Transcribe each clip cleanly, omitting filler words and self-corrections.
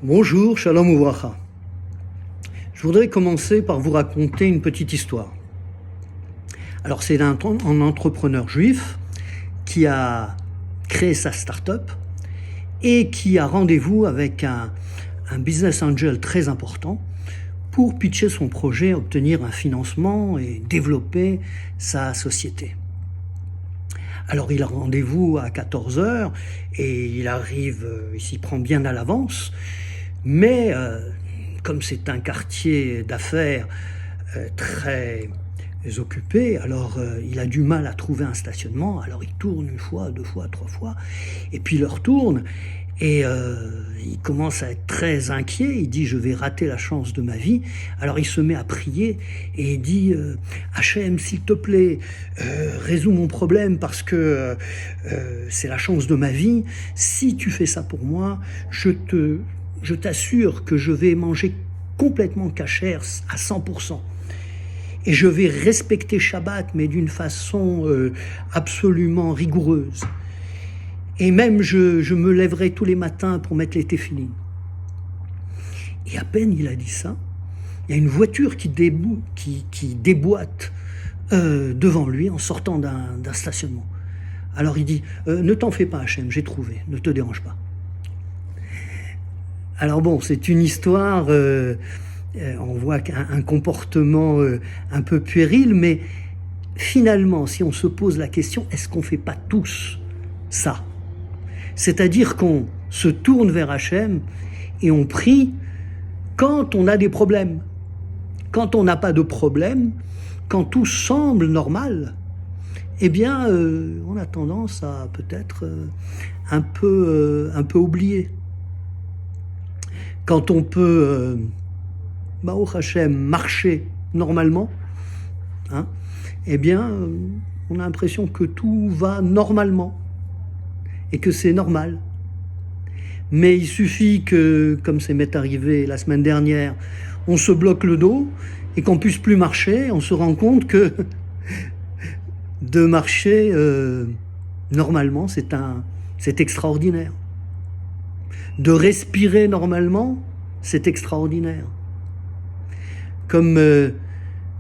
Bonjour, shalom uvracha. Je voudrais commencer par vous raconter une petite histoire. Alors c'est un entrepreneur juif qui a créé sa start-up et qui a rendez-vous avec un business angel très important pour pitcher son projet, obtenir un financement et développer sa société. Alors il a rendez-vous à 14 heures et il arrive, il s'y prend bien à l'avance, mais comme c'est un quartier d'affaires très occupé, alors il a du mal à trouver un stationnement, alors il tourne une fois, deux fois, trois fois, et puis il retourne, et il commence à être très inquiet, il dit « je vais rater la chance de ma vie », alors il se met à prier, et il dit « Hachem, s'il te plaît, résous mon problème, parce que c'est la chance de ma vie, si tu fais ça pour moi, je t'assure que je vais manger complètement cachère à 100%. Et je vais respecter Shabbat, mais d'une façon absolument rigoureuse. Et même, je me lèverai tous les matins pour mettre les téfilines. Et à peine il a dit ça, il y a une voiture qui déboîte devant lui en sortant d'un stationnement. Alors il dit ne t'en fais pas, Hachem, j'ai trouvé, ne te dérange pas. Alors bon, c'est une histoire, on voit un comportement un peu puéril, mais finalement, si on se pose la question, est-ce qu'on ne fait pas tous ça? C'est-à-dire qu'on se tourne vers Hachem et on prie quand on a des problèmes. Quand on n'a pas de problème, quand tout semble normal, eh bien, on a tendance à peut-être un peu oublier. Quand on peut, Baruch Hashem, marcher normalement, hein, eh bien, on a l'impression que tout va normalement et que c'est normal. Mais il suffit que, comme ça m'est arrivé la semaine dernière, on se bloque le dos et qu'on puisse plus marcher, on se rend compte que de marcher normalement, c'est extraordinaire. De respirer normalement, c'est extraordinaire. Comme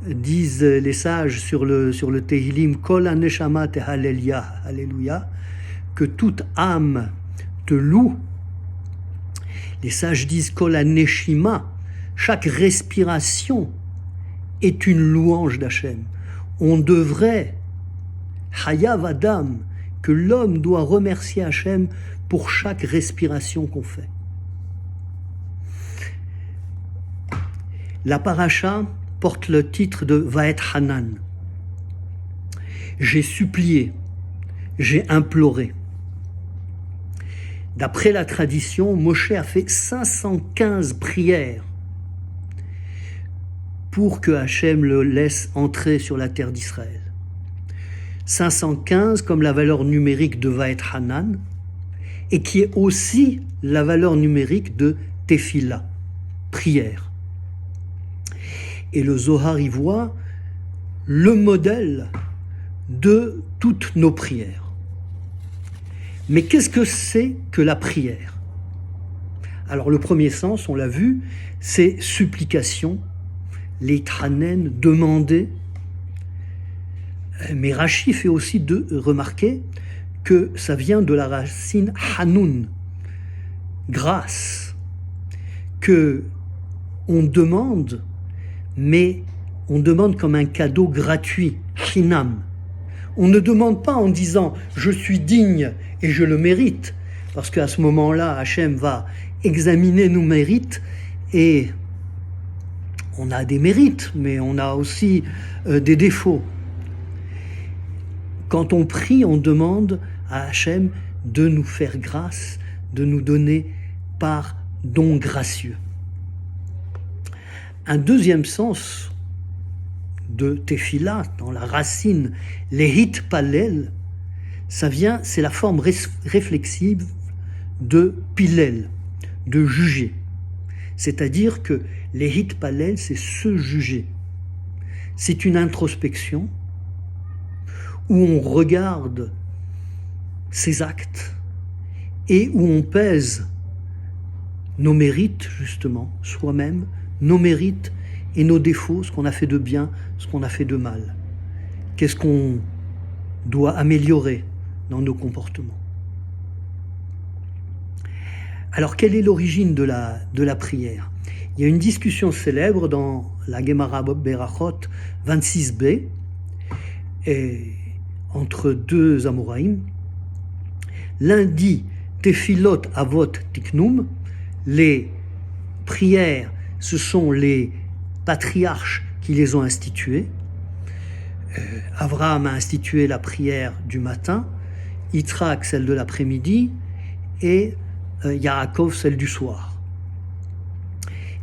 disent les sages sur le Tehillim, Kol ha-neshama tehallelia, alléluia, que toute âme te loue. Les sages disent Kol ha-neshima, chaque respiration est une louange d'Hachem. On devrait, Hayav Adam, que l'homme doit remercier Hachem pour chaque respiration qu'on fait. La paracha porte le titre de Vaet Hanan. J'ai supplié, j'ai imploré. D'après la tradition, Moshe a fait 515 prières pour que Hachem le laisse entrer sur la terre d'Israël. 515 comme la valeur numérique de Vaet Hanan, et qui est aussi la valeur numérique de Tefila, prière. Et le Zohar y voit le modèle de toutes nos prières. Mais qu'est-ce que c'est que la prière? Alors le premier sens, on l'a vu, c'est supplication, l'Eitranen, demander. Mais Rashi fait aussi remarquer que ça vient de la racine Hanoun, grâce, que on demande, mais on demande comme un cadeau gratuit, chinam. On ne demande pas en disant « je suis digne et je le mérite », parce qu'à ce moment-là, Hachem va examiner nos mérites et on a des mérites, mais on a aussi des défauts. Quand on prie, on demande à Hachem de nous faire grâce, de nous donner par don gracieux. Un deuxième sens de Tefila, dans la racine Lehit Palel, c'est la forme réflexive de Pilel, de juger. C'est-à-dire que Lehit Palel, c'est se juger. C'est une introspection où on regarde ses actes et où on pèse nos mérites, justement, soi-même, nos mérites et nos défauts, ce qu'on a fait de bien, ce qu'on a fait de mal. Qu'est-ce qu'on doit améliorer dans nos comportements. Alors, quelle est l'origine de la prière? Il y a une discussion célèbre dans la Gemara Berachot 26b entre deux Amoraïm. L'un dit Tefilot Avot Tiknum, les prières, ce sont les patriarches qui les ont instituées. Abraham a institué la prière du matin, Yitzhak celle de l'après-midi et Yaakov celle du soir.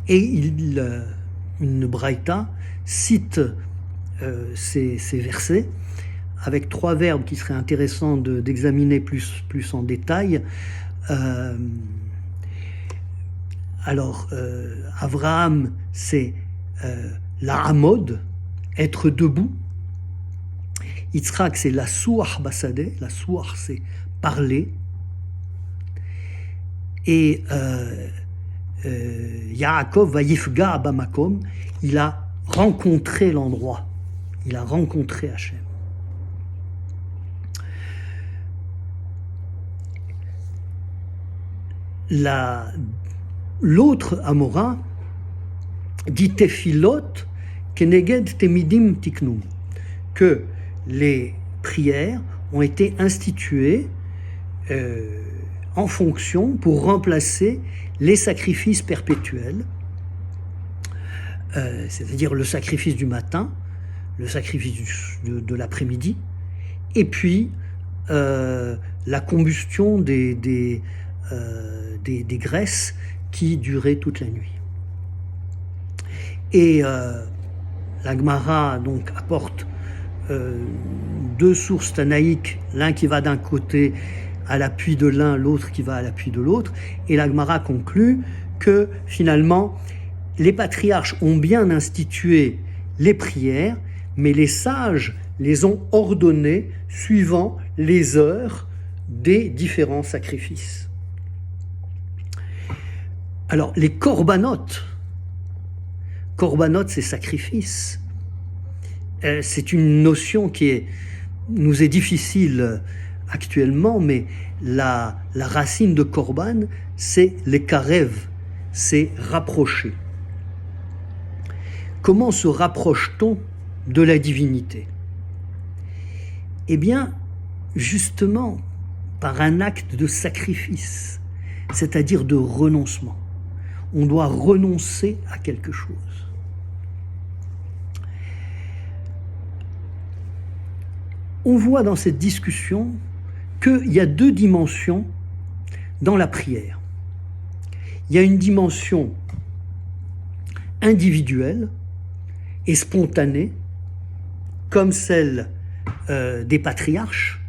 Et une braïta cite ces versets avec trois verbes qui seraient intéressants d'examiner plus en détail. Abraham, c'est la hamod, être debout. Yitzhak, c'est la souach basadeh, la souach, c'est parler. Et Yaakov va yifga bamakom, il a rencontré l'endroit, il a rencontré Hachem. L'autre Amora dit Tefilot keneged temidim tiknum, que les prières ont été instituées en fonction pour remplacer les sacrifices perpétuels, c'est-à-dire le sacrifice du matin, le sacrifice de l'après-midi, et puis la combustion des graisses qui duraient toute la nuit. Et la Gemara donc apporte deux sources tanaïques, l'un qui va d'un côté à l'appui de l'un, l'autre qui va à l'appui de l'autre, et la Gemara conclut que finalement les patriarches ont bien institué les prières, mais les sages les ont ordonnées suivant les heures des différents sacrifices. Alors les korbanot, c'est sacrifice. C'est une notion qui nous est difficile actuellement, mais la racine de korban, c'est les karev, c'est rapprocher. Comment se rapproche-t-on de la divinité? Eh bien, justement, par un acte de sacrifice, c'est-à-dire de renoncement. On doit renoncer à quelque chose. On voit dans cette discussion qu'il y a deux dimensions dans la prière. Il y a une dimension individuelle et spontanée, comme celle des patriarches,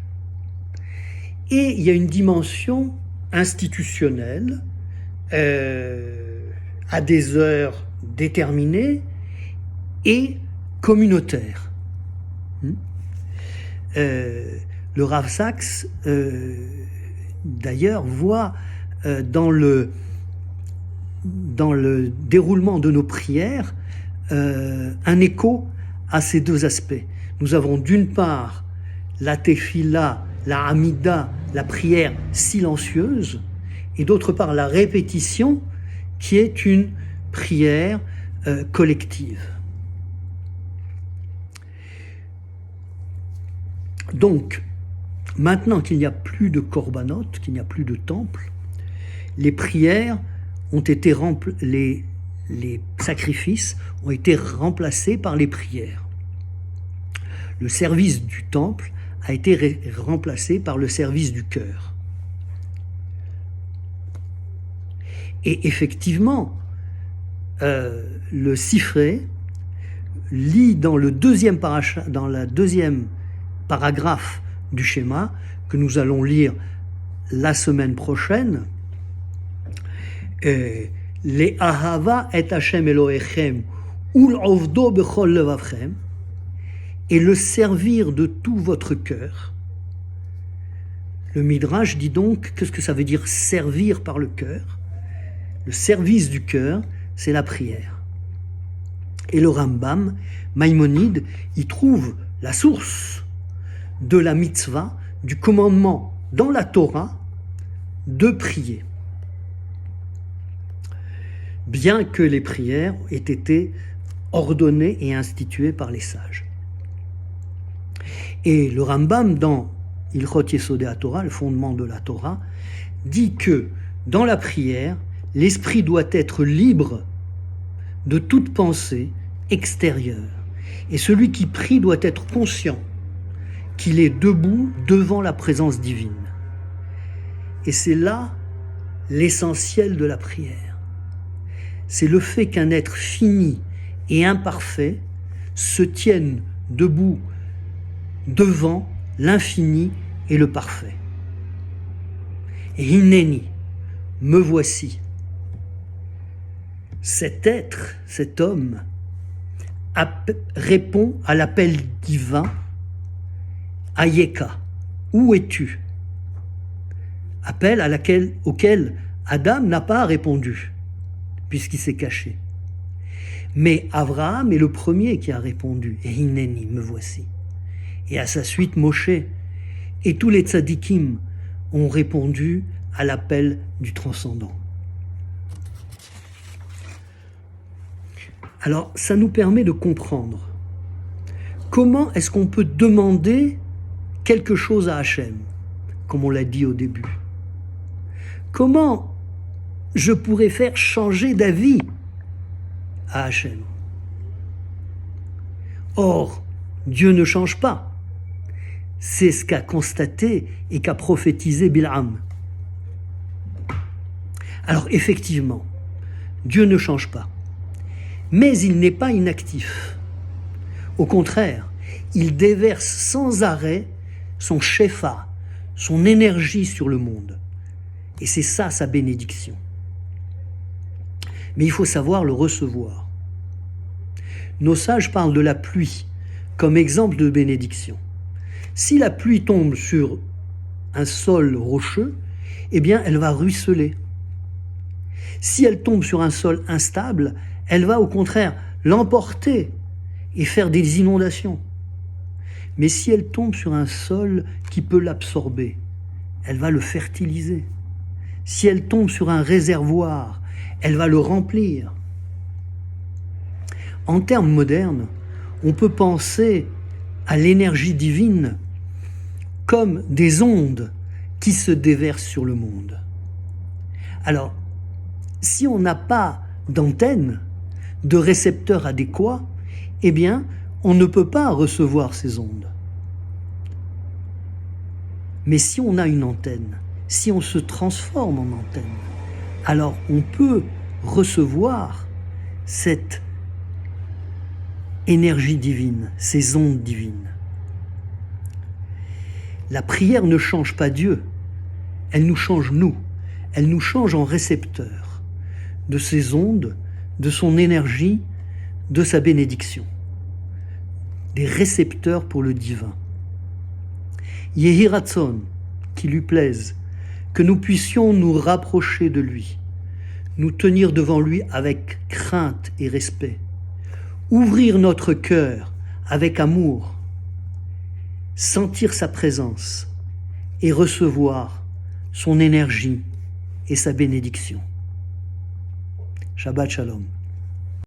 et il y a une dimension institutionnelle à des heures déterminées et communautaire. Le Rav Sachs, d'ailleurs, voit dans le déroulement de nos prières un écho à ces deux aspects. Nous avons d'une part la tefila, la hamida, la prière silencieuse, et d'autre part la répétition qui est une prière collective. Donc, maintenant qu'il n'y a plus de korbanot, qu'il n'y a plus de temple, les prières ont été les sacrifices ont été remplacés par les prières. Le service du temple a été remplacé par le service du cœur. Et effectivement, le Sifré lit dans le deuxième paragraphe du schéma que nous allons lire la semaine prochaine, les ahava et Hashem Elohechem ul ovdo bechol levavchem, et le servir de tout votre cœur. Le Midrash dit donc, qu'est-ce que ça veut dire servir par le cœur? Le service du cœur, c'est la prière. Et le Rambam, Maïmonide, y trouve la source de la mitzvah, du commandement dans la Torah de prier. Bien que les prières aient été ordonnées et instituées par les sages. Et le Rambam, dans Ilchot Yesodei HaTorah, le fondement de la Torah, dit que dans la prière, l'esprit doit être libre de toute pensée extérieure. Et celui qui prie doit être conscient qu'il est debout devant la présence divine. Et c'est là l'essentiel de la prière. C'est le fait qu'un être fini et imparfait se tienne debout devant l'infini et le parfait. Et Hineni, me voici. Cet être, cet homme, répond à l'appel divin, Ayeka, où es-tu? Appel auquel Adam n'a pas répondu, puisqu'il s'est caché. Mais Abraham est le premier qui a répondu, et Hineni, me voici. Et à sa suite, Moshe et tous les tzadikim ont répondu à l'appel du transcendant. Alors, ça nous permet de comprendre comment est-ce qu'on peut demander quelque chose à Hachem, comme on l'a dit au début. Comment je pourrais faire changer d'avis à Hachem? Or, Dieu ne change pas. C'est ce qu'a constaté et qu'a prophétisé Bil'am. Alors effectivement, Dieu ne change pas. Mais il n'est pas inactif. Au contraire, il déverse sans arrêt son shefa, son énergie sur le monde. Et c'est ça sa bénédiction. Mais il faut savoir le recevoir. Nos sages parlent de la pluie comme exemple de bénédiction. Si la pluie tombe sur un sol rocheux, eh bien elle va ruisseler. Si elle tombe sur un sol instable, elle va au contraire l'emporter et faire des inondations. Mais si elle tombe sur un sol qui peut l'absorber, elle va le fertiliser. Si elle tombe sur un réservoir, elle va le remplir. En termes modernes, on peut penser à l'énergie divine comme des ondes qui se déversent sur le monde. Alors, si on n'a pas d'antenne, de récepteur adéquat, eh bien, on ne peut pas recevoir ces ondes. Mais si on a une antenne, si on se transforme en antenne, alors on peut recevoir cette énergie divine, ces ondes divines. La prière ne change pas Dieu, elle nous change nous, elle nous change en récepteurs de ces ondes, de son énergie, de sa bénédiction. Des récepteurs pour le divin. Yehi Ratzon, qui lui plaise, que nous puissions nous rapprocher de lui, nous tenir devant lui avec crainte et respect, ouvrir notre cœur avec amour, sentir sa présence et recevoir son énergie et sa bénédiction. Shabbat Shalom.